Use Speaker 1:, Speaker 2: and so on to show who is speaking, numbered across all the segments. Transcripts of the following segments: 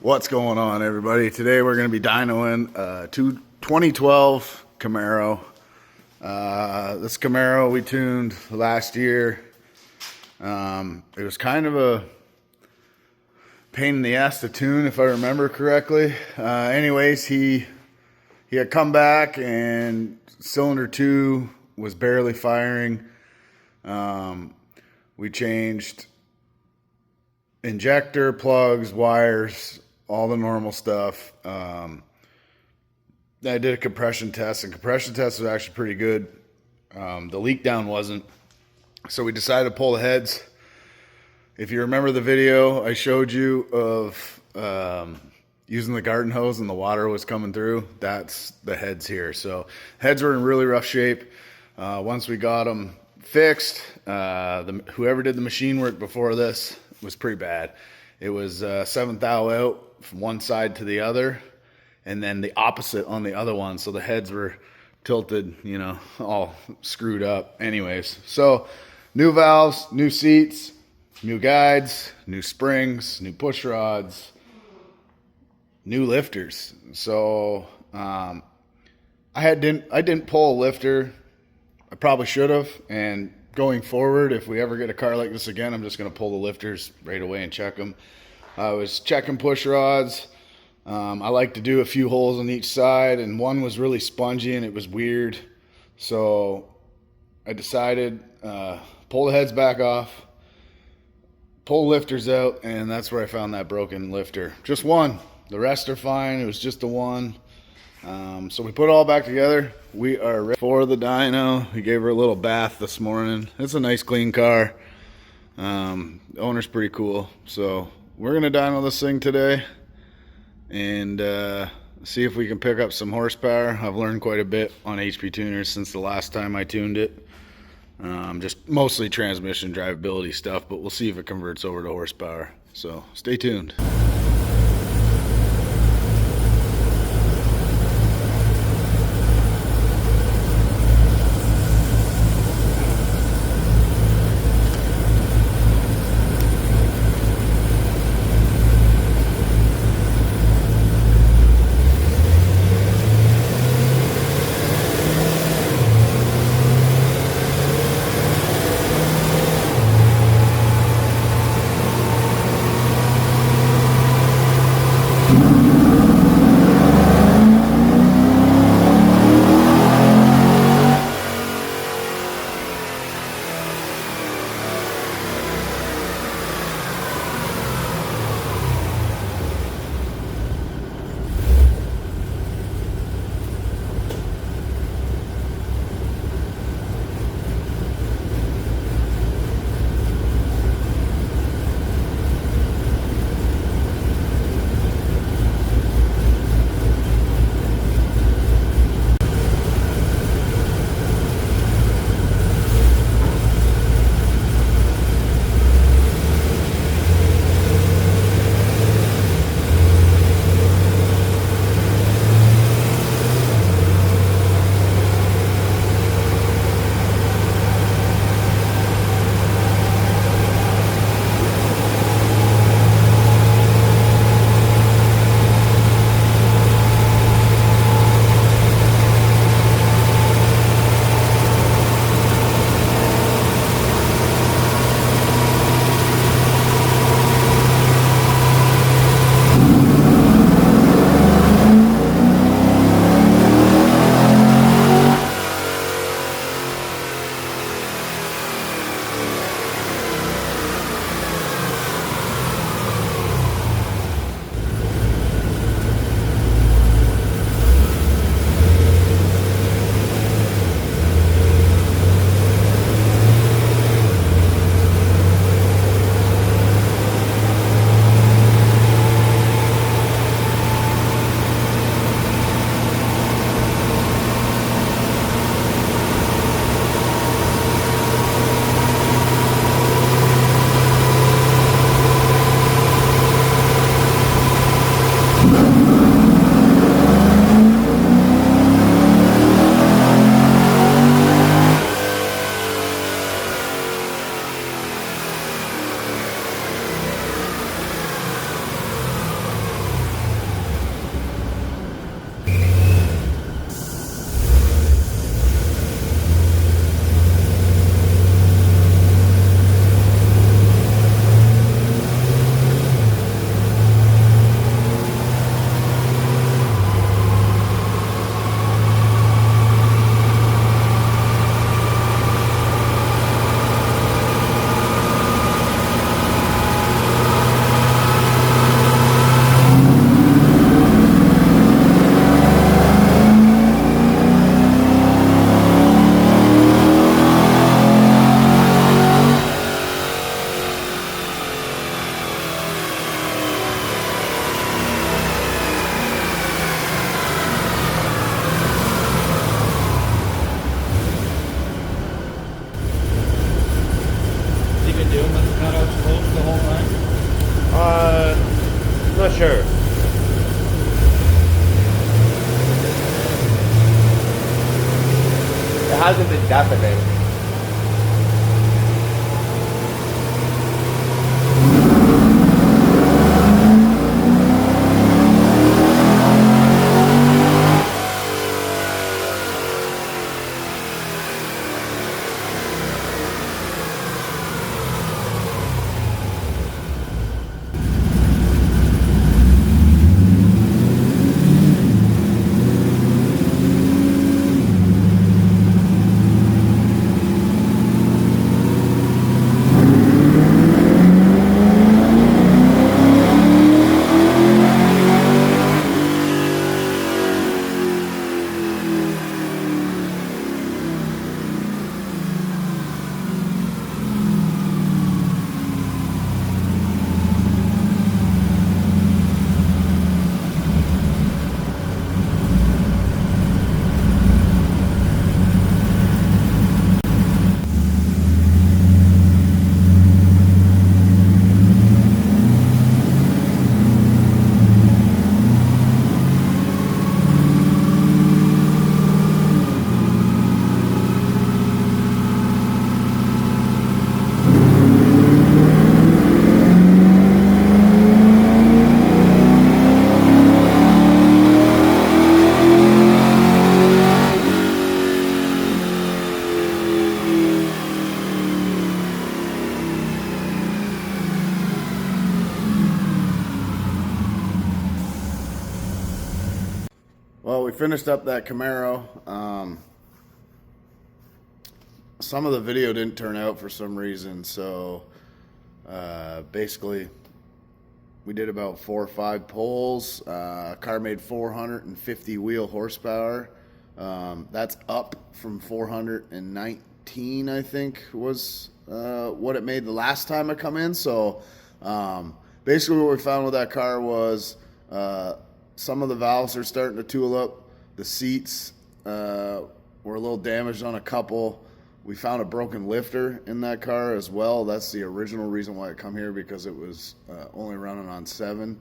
Speaker 1: What's going on, everybody? Today we're going to be dynoing 2012 Camaro. This Camaro we tuned last year. It was kind of a pain in the ass to tune, if I remember correctly. Anyways, he had come back and cylinder 2 was barely firing. We changed injector, plugs, wires, all the normal stuff. I did a compression test, and compression test was actually pretty good. The leak down wasn't. So we decided to pull the heads. If you remember the video I showed you of using the garden hose and the water was coming through, that's the heads here. So heads were in really rough shape. Once we got them fixed, whoever did the machine work before this was pretty bad. It was 7th thou out from one side to the other, and then the opposite on the other one. So the heads were tilted, you know, all screwed up. Anyways, so new valves, new seats, new guides, new springs, new push rods, new lifters. So I didn't pull a lifter. I probably should have. And going forward, if we ever get a car like this again, I'm just going to pull the lifters right away and check them. I was checking push rods. I like to do a few holes on each side, and one was really spongy and it was weird. So I decided pull the heads back off, pull lifters out, and that's where I found that broken lifter. Just one. The rest are fine. It was just the one. So we put it all back together. We are ready for the dyno. We gave her a little bath this morning. It's a nice clean car. The owner's pretty cool. So we're gonna dyno this thing today and see if we can pick up some horsepower. I've learned quite a bit on Hptuners since the last time I tuned it. Just mostly transmission drivability stuff, but we'll see if it converts over to horsepower. So stay tuned.
Speaker 2: not sure. It hasn't been deafening.
Speaker 1: Well, we finished up that Camaro. Some of the video didn't turn out for some reason, so basically we did about 4 or 5 pulls. Car made 450 wheel horsepower. That's up from 419, I think, was what it made the last time I come in. So basically what we found with that car was some of the valves are starting to tool up. The seats were a little damaged on a couple. We found a broken lifter in that car as well. That's the original reason why I come here, because it was only running on 7.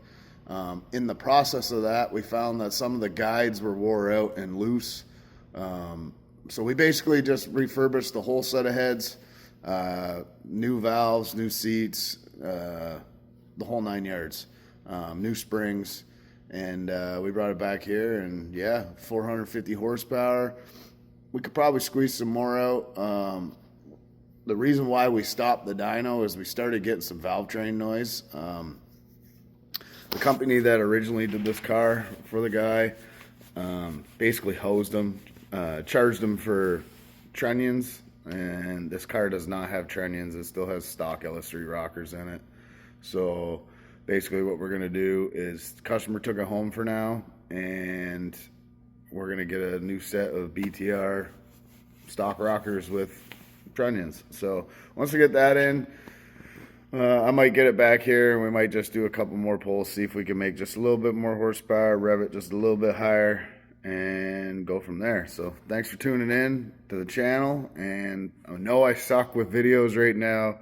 Speaker 1: In the process of that, we found that some of the guides were wore out and loose. So we basically just refurbished the whole set of heads, new valves, new seats, the whole 9 yards, new springs. And we brought it back here, and yeah, 450 horsepower. We could probably squeeze some more out. The reason why we stopped the dyno is we started getting some valve train noise. The company that originally did this car for the guy basically hosed him, charged him for trunnions, and this car does not have trunnions. It still has stock LS3 rockers in it. So basically what we're gonna do is the customer took it home for now, and we're gonna get a new set of BTR stock rockers with trunnions. So once we get that in, I might get it back here, and we might just do a couple more pulls, see if we can make just a little bit more horsepower, rev it just a little bit higher, and go from there. So thanks for tuning in to the channel. And I know I suck with videos right now.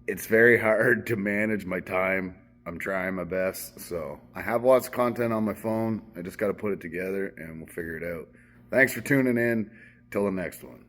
Speaker 1: It's very hard to manage my time. I'm trying my best. So I have lots of content on my phone. I just got to put it together, and we'll figure it out. Thanks for tuning in. Till the next one.